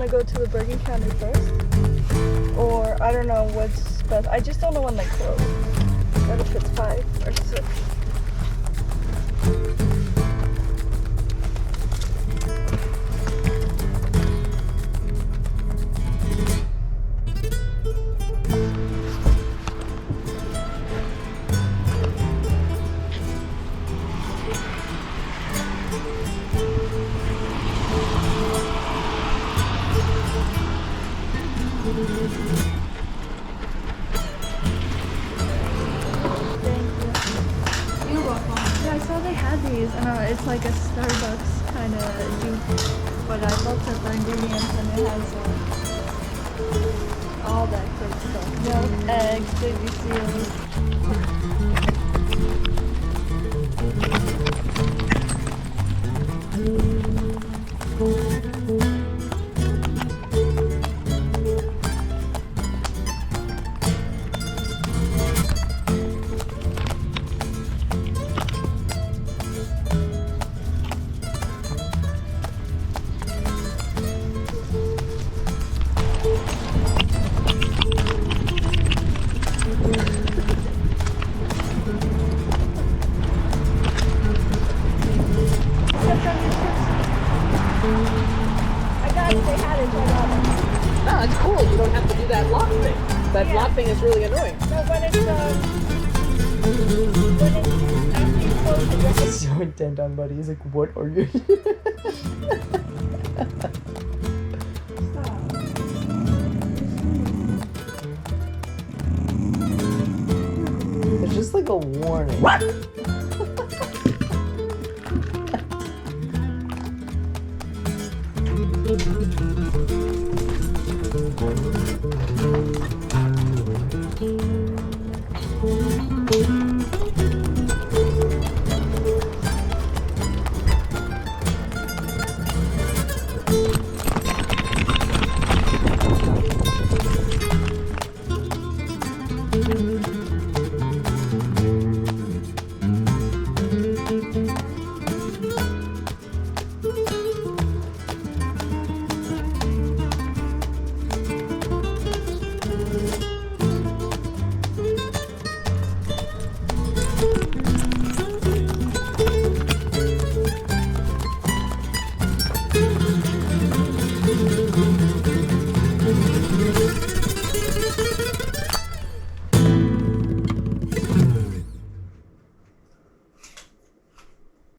to go to the burger counter first? Or I don't know what's best. I just don't know when they close. What if it's 5 or 6? I saw they had these, and it's like a Starbucks kind of juice, but I looked at the ingredients and it has all that good stuff. Milk, eggs, baby seals. No, it's cool. You don't have to do that lock thing. That lock thing is really annoying. No, when it's after you close the door. He's so intent on Buddy. He's like, what are you? It's just like a warning. What?